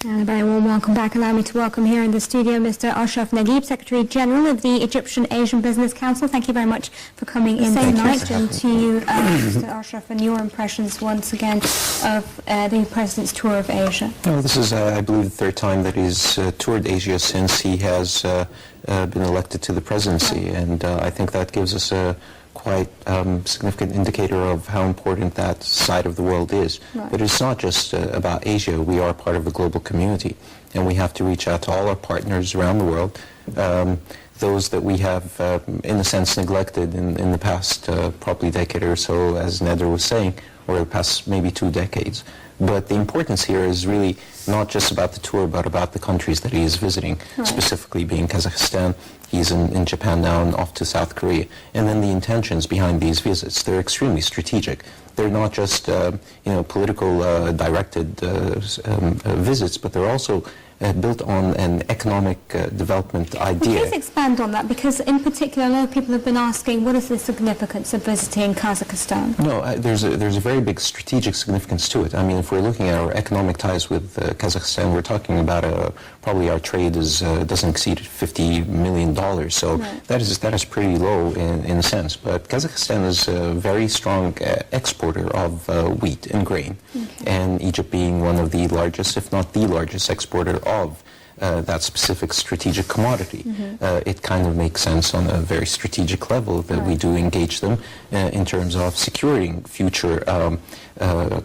And a very warm welcome back. Allow me to welcome here in the studio Mr. Ashraf Naguib, Secretary General of the Egyptian Asian Business Council. Thank you very much for coming in tonight. And to you, Mr. Ashraf, and your impressions once again of the President's tour of Asia. Well, this is, I believe, the third time that he's toured Asia since he has been elected to the presidency. Right. And I think that gives us a quite significant indicator of how important that side of the world is. Right. But it's not just about Asia. We are part of the global community, and we have to reach out to all our partners around the world, those that we have, in a sense, neglected in the past probably decade or so, as Nader was saying, or the past maybe 2 decades. But the importance here is really not just about the tour, but about the countries that he is visiting, right. Specifically being Kazakhstan. He's in Japan now and off to South Korea. And then the intentions behind these visits, they're extremely strategic. They're not just political directed visits, but they're also built on an economic development idea. Please expand on that, because in particular a lot of people have been asking, what is the significance of visiting Kazakhstan? No, there's a very big strategic significance to it. I mean, if we're looking at our economic ties with Kazakhstan, we're talking about probably our trade doesn't exceed $50 million. So right. that is pretty low in a sense. But Kazakhstan is a very strong exporter of wheat and grain, okay. And Egypt being one of the largest, if not the largest exporter of that specific strategic commodity. Mm-hmm. It kind of makes sense on a very strategic level that right. we do engage them in terms of securing future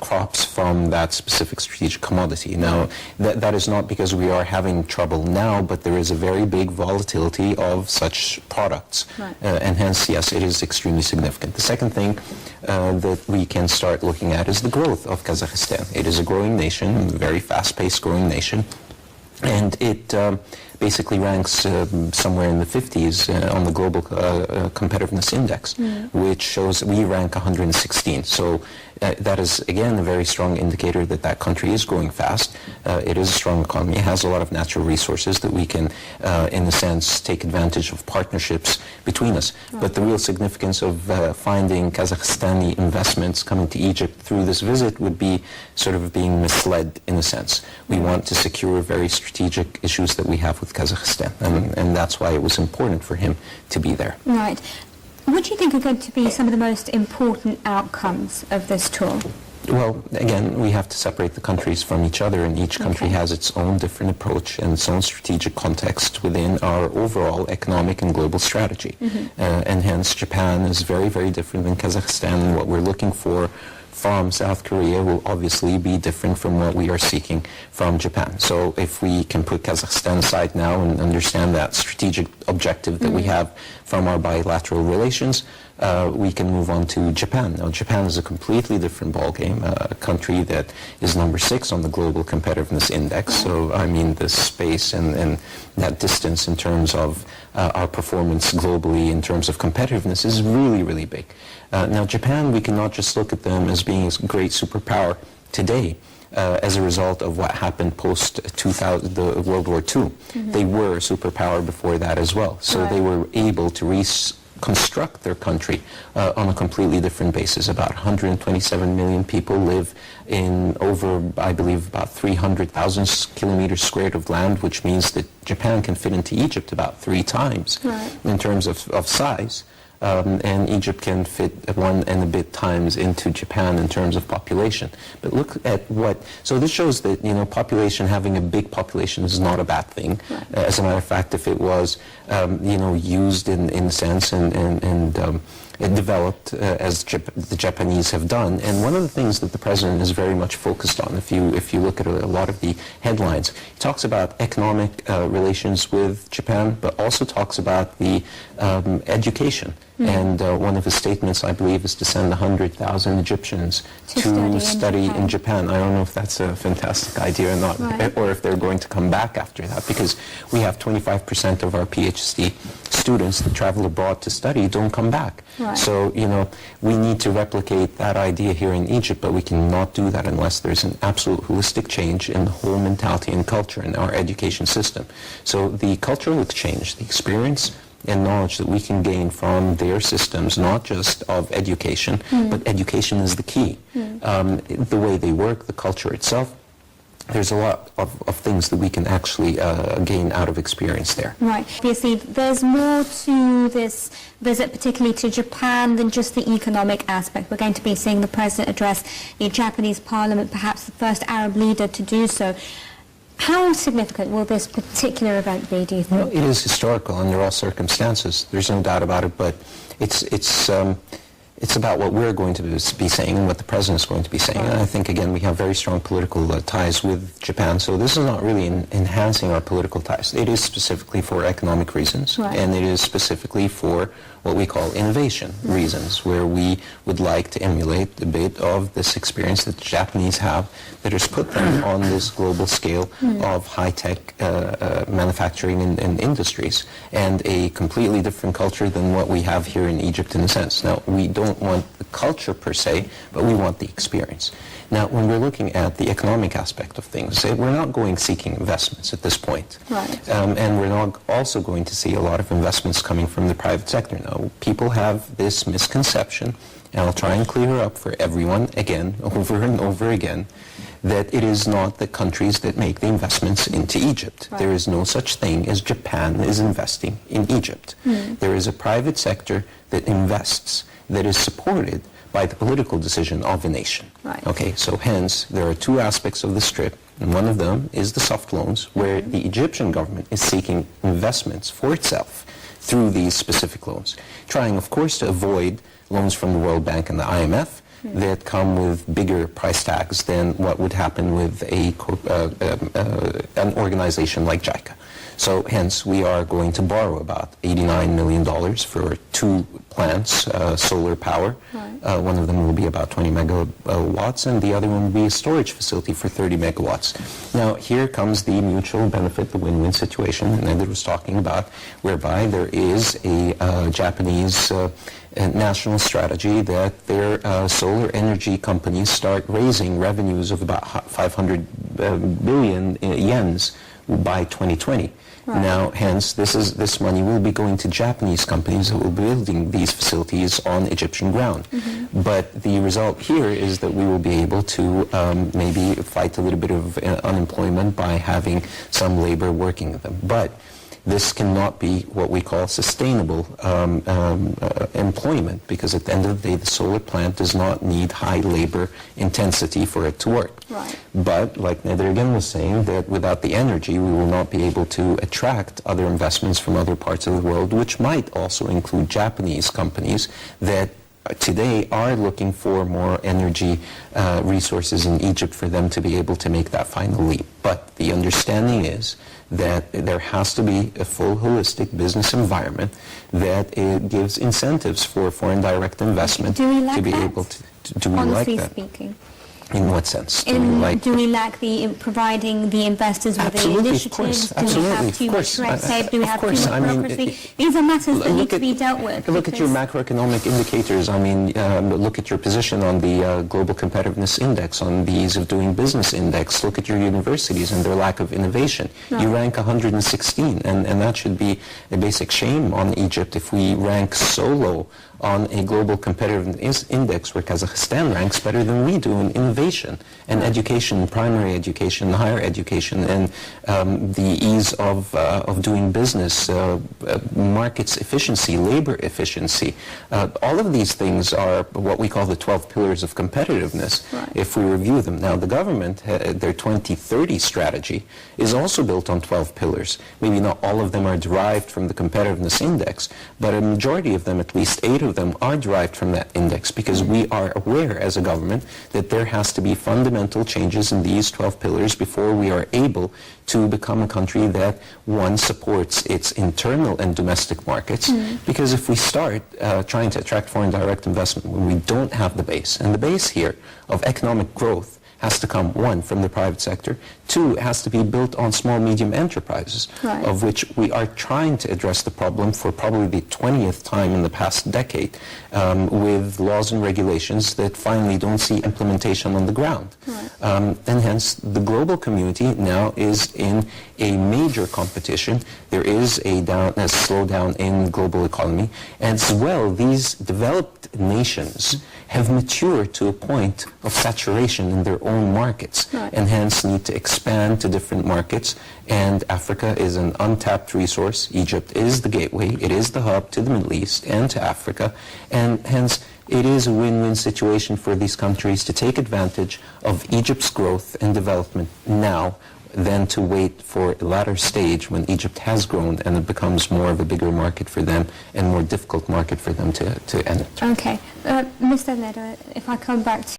crops from that specific strategic commodity. Now, that is not because we are having trouble now, but there is a very big volatility of such products. Right. And hence, yes, it is extremely significant. The second thing that we can start looking at is the growth of Kazakhstan. It is a growing nation, a very fast-paced growing nation. And it basically ranks somewhere in the 50s on the global competitiveness index, which shows we rank 116. So that is, again, a very strong indicator that that country is growing fast. It is a strong economy. It has a lot of natural resources that we can, in a sense, take advantage of partnerships between us. Right. But the real significance of finding Kazakhstani investments coming to Egypt through this visit would be sort of being misled in a sense. We want to secure very strategic issues that we have with Kazakhstan, and that's why it was important for him to be there. Right. What do you think are going to be some of the most important outcomes of this tour? Well, again, we have to separate the countries from each other, and each country okay. has its own different approach and its own strategic context within our overall economic and global strategy. Mm-hmm. And hence, Japan is very, very different than Kazakhstan, and what we're looking for from South Korea will obviously be different from what we are seeking from Japan. So if we can put Kazakhstan aside now and understand that strategic objective that we have from our bilateral relations, we can move on to Japan. Now, Japan is a completely different ballgame, a country that is number 6 on the global competitiveness index. So, I mean, the space and that distance in terms of our performance globally in terms of competitiveness is really, really big. Now, Japan, we cannot just look at them as being a great superpower today as a result of what happened post-2000, the World War II. Mm-hmm. They were a superpower before that as well. So right. they were able to reconstruct their country on a completely different basis. About 127 million people live in over, I believe, about 300,000 kilometers squared of land, which means that Japan can fit into Egypt about 3 times right. in terms of size. And Egypt can fit 1 and a bit times into Japan in terms of population. But look at so this shows that, population, having a big population is not a bad thing. Right. As a matter of fact, if it was, used in sense and developed as the Japanese have done. And one of the things that the president is very much focused on, if you look at a lot of the headlines, he talks about economic relations with Japan, but also talks about the education. And one of his statements, I believe, is to send 100,000 Egyptians to study in Japan. I don't know if that's a fantastic idea or not, right. or if they're going to come back after that, because we have 25% of our PhD students that travel abroad to study don't come back. Right. So, we need to replicate that idea here in Egypt, but we cannot do that unless there's an absolute holistic change in the whole mentality and culture in our education system. So the cultural exchange, the experience and knowledge that we can gain from their systems, not just of education, but education is the key. The way they work, the culture itself, there's a lot of things that we can actually gain out of experience there. Right. Obviously, there's more to this visit, particularly to Japan, than just the economic aspect. We're going to be seeing the President address the Japanese Parliament, perhaps the first Arab leader to do so. How significant will this particular event be, do you think? Well, it is historical under all circumstances. There's no doubt about it, but it's about what we're going to be saying and what the President is going to be saying. And I think, again, we have very strong political ties with Japan, so this is not really enhancing our political ties. It is specifically for economic reasons, and it is specifically for what we call innovation reasons, where we would like to emulate a bit of this experience that the Japanese have that has put them on this global scale of high-tech manufacturing and industries, and a completely different culture than what we have here in Egypt in a sense. Now, we don't want the culture per se, but we want the experience. Now, when we're looking at the economic aspect of things, we're not going seeking investments at this point. And we're not also going to see a lot of investments coming from the private sector. Now, people have this misconception, and I'll try and clear up for everyone again, over and over again, that it is not the countries that make the investments into Egypt. There is no such thing as Japan is investing in Egypt. There is a private sector that invests, that is supported by the political decision of a nation. Okay, so hence, there are two aspects of the strip, and one of them is the soft loans, where the Egyptian government is seeking investments for itself through these specific loans, trying, of course, to avoid loans from the World Bank and the IMF that come with bigger price tags than what would happen with an organization like JICA. So hence, we are going to borrow about $89 million for two plants, solar power. One of them will be about 20 megawatts, and the other one will be a storage facility for 30 megawatts. Now, here comes the mutual benefit, the win-win situation that Edit was talking about, whereby there is a Japanese national strategy that their solar energy companies start raising revenues of about 500 billion yens by 2020. Now, hence, this money will be going to Japanese companies that will be building these facilities on Egyptian ground. But the result here is that we will be able to maybe fight a little bit of unemployment by having some labor working with them. But this cannot be what we call sustainable employment, because at the end of the day, the solar plant does not need high labor intensity for it to work. But, like Nader again was saying, that without the energy, we will not be able to attract other investments from other parts of the world, which might also include Japanese companies that today are looking for more energy resources in Egypt for them to be able to make that final leap. But the understanding is that there has to be a full holistic business environment that gives incentives for foreign direct investment to be able to do we like that? Honestly speaking. In what sense? Do we lack providing the investors with the initiatives? Do we have too much red tape? Do we have too much bureaucracy? These are matters that need to be dealt with. Look at your macroeconomic indicators. I mean, look at your position on the Global Competitiveness Index, on the Ease of Doing Business Index. Look at your universities and their lack of innovation. You rank 116, and that should be a basic shame on Egypt if we rank so low on a global competitiveness index where Kazakhstan ranks better than we do in innovation and education, primary education, higher education, and the ease of doing business, markets efficiency, labor efficiency. All of these things are what we call the 12 pillars of competitiveness if we review them. Now, the government, their 2030 strategy is also built on 12 pillars. Maybe not all of them are derived from the competitiveness index, but a majority of them, at least 8 of them, are derived from that index, because we are aware as a government that there has to be fundamental changes in these 12 pillars before we are able to become a country that, one, supports its internal and domestic markets, because if we start trying to attract foreign direct investment when we don't have the base, and the base here of economic growth has to come, one, from the private sector, two, it has to be built on small, medium enterprises, of which we are trying to address the problem for probably the 20th time in the past decade, with laws and regulations that finally don't see implementation on the ground. And hence, the global community now is in a major competition. There is a slowdown in the global economy, and as well, these developed nations have matured to a point of saturation in their own markets, and hence need to expand to different markets. And Africa is an untapped resource. Egypt is the gateway. It is the hub to the Middle East and to Africa. And hence, it is a win-win situation for these countries to take advantage of Egypt's growth and development now, than to wait for a latter stage when Egypt has grown and it becomes more of a bigger market for them and more difficult market for them to enter. Okay. Mr. Nedo, if I come back